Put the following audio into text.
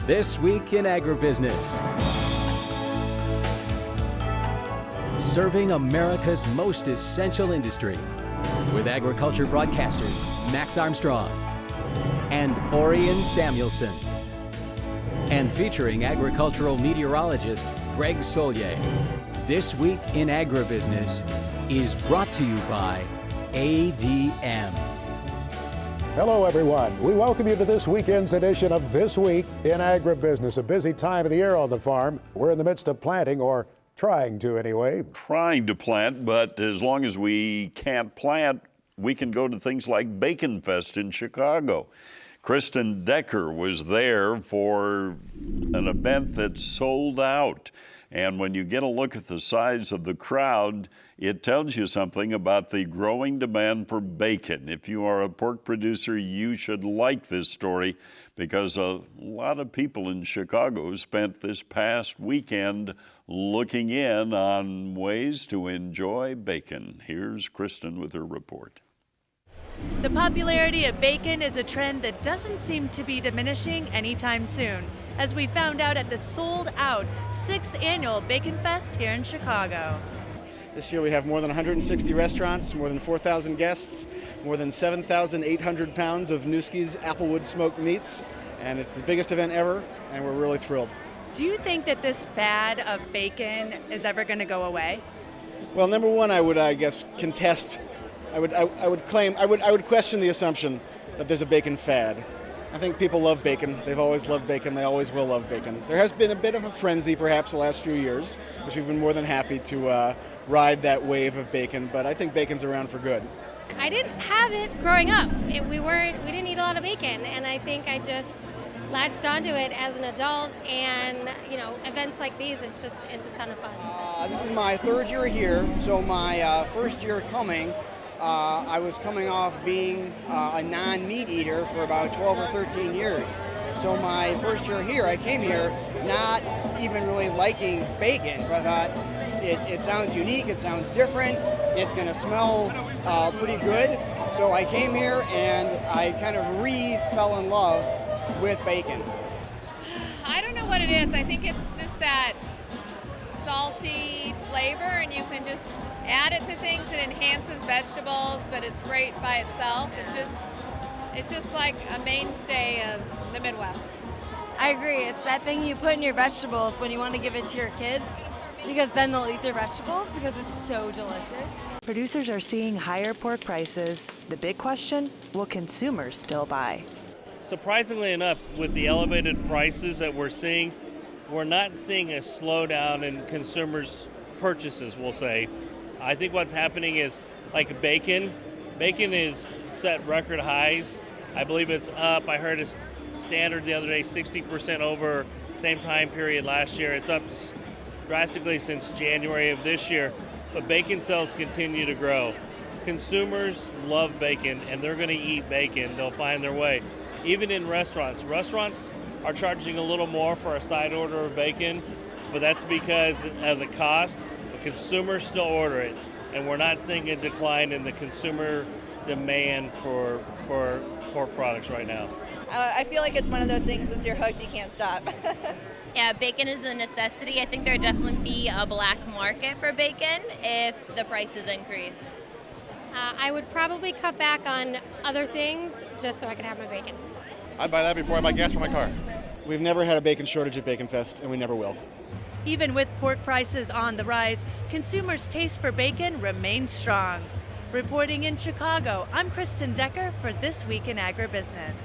This Week in Agribusiness. Serving America's most essential industry with agriculture broadcasters Max Armstrong and Orion Samuelson. And featuring agricultural meteorologist Greg Solier. This Week in Agribusiness is brought to you by ADM. Hello, everyone. We welcome you to this weekend's edition of This Week in Agribusiness. A busy time of the year on the farm. We're in the midst of planting, or trying to anyway. Trying to plant, but as long as we can't plant, we can go to things like Bacon Fest in Chicago. Kristen Decker was there for an event that sold out. And when you get a look at the size of the crowd, it tells you something about the growing demand for bacon. If you are a pork producer, you should like this story because a lot of people in Chicago spent this past weekend looking in on ways to enjoy bacon. Here's Kristen with her report. The popularity of bacon is a trend that doesn't seem to be diminishing anytime soon, as we found out at the sold-out 6th annual Bacon Fest here in Chicago. This year we have more than 160 restaurants, more than 4,000 guests, more than 7,800 pounds of Newski's Applewood smoked meats, and it's the biggest event ever, and we're really thrilled. Do you think that this fad of bacon is ever going to go away? Well, number one, I would contest. I would question the assumption that there's a bacon fad. I think people love bacon. They've always loved bacon. They always will love bacon. There has been a bit of a frenzy perhaps the last few years, which we've been more than happy to ride that wave of bacon, but I think bacon's around for good. I didn't have it growing up. We didn't eat a lot of bacon, and I think I just latched onto it as an adult, and events like these, it's a ton of fun. This is my third year here, so my first year coming, I was coming off being a non-meat eater for about 12 or 13 years. So my first year here, I came here not even really liking bacon, but I thought it sounds unique, it sounds different, it's going to smell pretty good. So I came here and I kind of fell in love with bacon. I don't know what it is. I think it's just that salty flavor, and you can just add it to things. It enhances vegetables, but it's great by itself. It's just like a mainstay of the Midwest. I agree. It's that thing you put in your vegetables when you want to give it to your kids, because then they'll eat their vegetables because it's so delicious. Producers are seeing higher pork prices. The big question, will consumers still buy? Surprisingly enough, with the elevated prices that we're seeing, we're not seeing a slowdown in consumers' purchases, we'll say. I think what's happening is, like bacon is set record highs. I believe it's up. I heard a standard the other day, 60% over same time period last year. It's up drastically since January of this year, but bacon sales continue to grow. Consumers love bacon, and they're going to eat bacon. They'll find their way. Even in restaurants. Restaurants are charging a little more for a side order of bacon, but that's because of the cost. Consumers still order it, and we're not seeing a decline in the consumer demand for pork products right now. I feel like it's one of those things that's you're hooked, you can't stop. Yeah, bacon is a necessity. I think there would definitely be a black market for bacon if the prices increased. I would probably cut back on other things just so I could have my bacon. I'd buy that before I buy gas for my car. We've never had a bacon shortage at Bacon Fest, and we never will. Even with pork prices on the rise, consumers' taste for bacon remains strong. Reporting in Chicago, I'm Kristen Decker for This Week in Agribusiness.